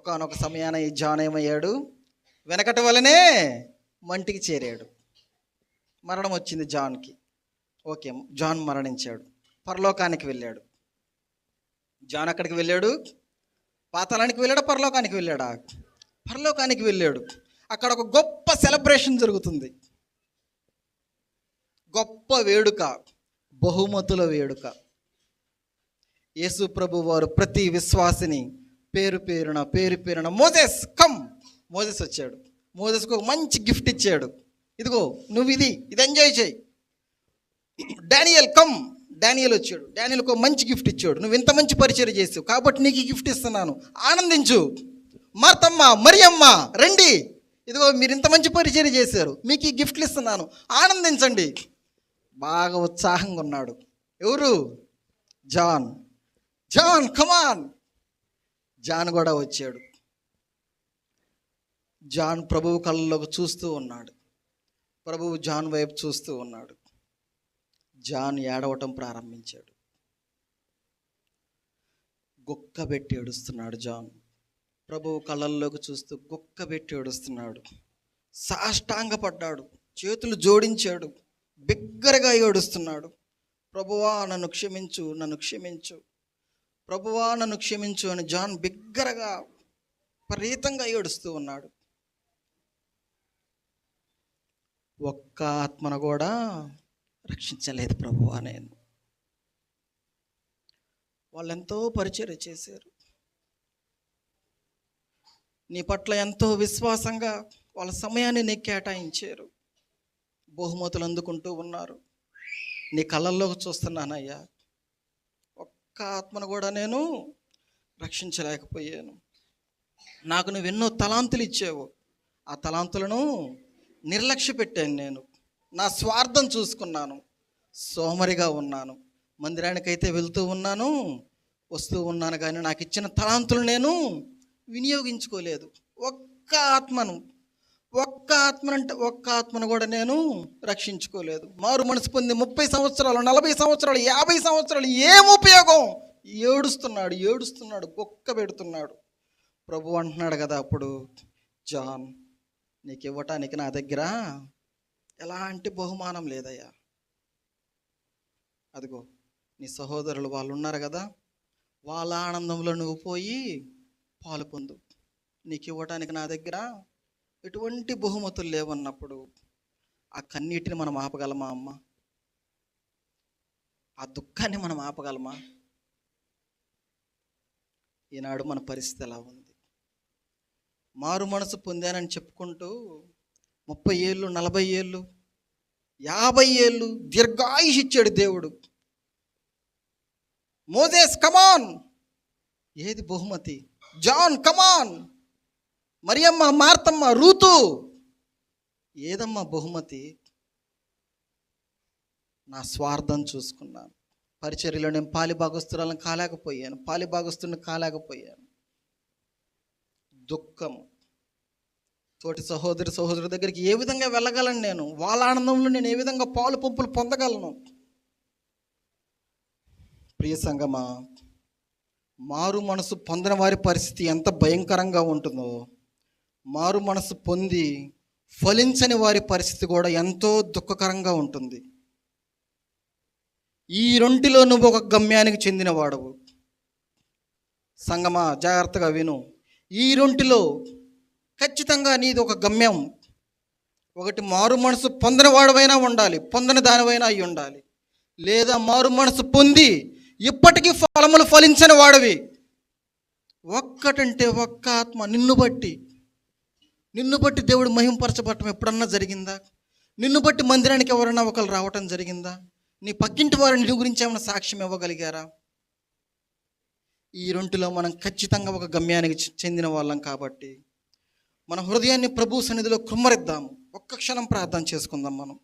ఒకానొక సమయాన ఈ జాన్ ఏమయ్యాడు? వెనకటి వలనే మంటికి చేరాడు. మరణం వచ్చింది జాన్కి. ఓకే, జాన్ మరణించాడు, పరలోకానికి వెళ్ళాడు. జాన్ అక్కడికి వెళ్ళాడు, పాతాళానికి వెళ్ళాడా, పరలోకానికి వెళ్ళాడా? పరలోకానికి వెళ్ళాడు. అక్కడ ఒక గొప్ప సెలబ్రేషన్ జరుగుతుంది, గొప్ప వేడుక, బహుమతుల వేడుక. యేసు ప్రభు వారు ప్రతి విశ్వాసిని పేరు పేరున మోసెస్ కమ్, మోసెస్ వచ్చాడు. మోసెస్కు ఒక మంచి గిఫ్ట్ ఇచ్చాడు. ఇదిగో నువ్వు ఇది ఎంజాయ్ చేయి. డానియల్ కమ్, డానియల్ వచ్చాడు. డానియల్కి ఒక మంచి గిఫ్ట్ ఇచ్చాడు. నువ్వు ఇంత మంచి పరిచయం చేసావు కాబట్టి నీకు ఈ గిఫ్ట్ ఇస్తున్నాను, ఆనందించు. మార్తమ్మ, మరియమ్మ రండి, ఇదిగో మీరు ఇంత మంచి పరిచయం చేశారు, మీకు ఈ గిఫ్ట్లు ఇస్తున్నాను, ఆనందించండి. బాగా ఉత్సాహంగా ఉన్నాడు. ఎవరు? జాన్. జాన్ కమాన్. జాన్ కూడా వచ్చాడు. జాన్ ప్రభువు కళ్ళలోకి చూస్తూ ఉన్నాడు. ప్రభువు జాన్ వైపు చూస్తూ ఉన్నాడు. జాన్ ఏడవటం ప్రారంభించాడు. గుక్కబెట్టి ఏడుస్తున్నాడు జాన్. ప్రభువు కళ్ళల్లోకి చూస్తూ గుక్కబెట్టి ఏడుస్తున్నాడు. సాష్టాంగపడ్డాడు, చేతులు జోడించాడు, బిగ్గరగా ఏడుస్తున్నాడు. ప్రభువా నన్ను క్షమించు, నన్ను క్షమించు, ప్రభువా నన్ను క్షమించు అని జాన్ బిగ్గరగా విపరీతంగా ఏడుస్తూ ఉన్నాడు. ఒక్క ఆత్మను కూడా రక్షించలేదు ప్రభువా నేను. వాళ్ళెంతో పరిచర్య చేశారు, నీ పట్ల ఎంతో విశ్వాసంగా వాళ్ళ సమయాన్ని నీకు కేటాయించారు, బహుమతులు అందుకుంటూ ఉన్నారు. నీ కళ్ళల్లోకి చూస్తున్నానయ్యా, ఒక్క ఆత్మను కూడా నేను రక్షించలేకపోయాను. నాకు నువ్వు ఎన్నో తలాంతులు ఇచ్చావు, ఆ తలాంతులను నిర్లక్ష్య పెట్టాను. నేను నా స్వార్థం చూసుకున్నాను, సోమరిగా ఉన్నాను, మందిరానికైతే వెళ్తూ ఉన్నాను, వస్తూ ఉన్నాను, కానీ నాకు ఇచ్చిన తలాంతులు నేను వినియోగించుకోలేదు. ఒక్క ఆత్మను కూడా నేను రక్షించుకోలేదు. మారు మనసు పొంది 30 సంవత్సరాలు, 40 సంవత్సరాలు, 50 సంవత్సరాలు ఏం ఉపయోగం? ఏడుస్తున్నాడు, గొక్క పెడుతున్నాడు. ప్రభు అంటున్నాడు కదా అప్పుడు, జాన్ నీకు ఇవ్వటానికి నా దగ్గర ఎలాంటి బహుమానం లేదయ్యా. అదిగో నీ సహోదరులు వాళ్ళు ఉన్నారు కదా, వాళ్ళ ఆనందంలో నువ్వు పోయి పాలు పొందు. నీకు ఇవ్వటానికి నా దగ్గర ఎటువంటి బహుమతులు లేవన్నప్పుడు ఆ కన్నీటిని మనం ఆపగలమా అమ్మ? ఆ దుఃఖాన్ని మనం ఆపగలమా? ఈనాడు మన పరిస్థితి ఎలా ఉంది? మారు మనసు పొందానని చెప్పుకుంటూ 30 ఏళ్ళు, 40 ఏళ్ళు, 50 ఏళ్ళు దీర్ఘాయుష్ ఇచ్చాడు దేవుడు. మోసెస్ కమాన్, ఏది బహుమతి? జాన్ కమాన్, మరియమ్మ, మార్తమ్మ, రూతు, ఏదమ్మా బహుమతి? నా స్వార్థం చూసుకున్నాను. పరిచర్యలో నేను పాలిభాగస్తురాలను కాలేకపోయాను. దుఃఖం. తోటి సహోదరు దగ్గరికి ఏ విధంగా వెళ్ళగలను? నేను వాళ్ళ ఆనందంలో నేను ఏ విధంగా పాలు పంపులు పొందగలను? ప్రియ సంగమా, మారు మనసు పొందిన వారి పరిస్థితి ఎంత భయంకరంగా ఉంటుందో, మారు మనసు పొంది ఫలించని వారి పరిస్థితి కూడా ఎంతో దుఃఖకరంగా ఉంటుంది. ఈ రెంటిలో నువ్వు ఒక గమ్యానికి చెందిన వాడవు. సంగమా జాగ్రత్తగా విను, ఈ రెంటిలో ఖచ్చితంగా నీది ఒక గమ్యం. ఒకటి మారు మనసు పొందిన వాడవైనా ఉండాలి, పొందని దానివైనా అయి ఉండాలి. లేదా మారు మనసు పొంది ఇప్పటికీ ఫలములు ఫలించని వాడవి. ఒక్కటంటే ఒక్క ఆత్మ నిన్ను బట్టి దేవుడు మహింపరచబడటం ఎప్పుడన్నా జరిగిందా? నిన్ను బట్టి మందిరానికి ఎవరన్నా ఒకరు రావటం జరిగిందా? నీ పక్కింటి వారు నీ గురించి ఏమైనా సాక్ష్యం ఇవ్వగలిగారా? ఈ రెంటిలో మనం ఖచ్చితంగా ఒక గమ్యానికి చెందిన వాళ్ళం కాబట్టి మన హృదయాన్ని ప్రభు సన్నిధిలో కృమ్మరిద్దాము. ఒక్క క్షణం ప్రార్థన చేసుకుందాం మనం.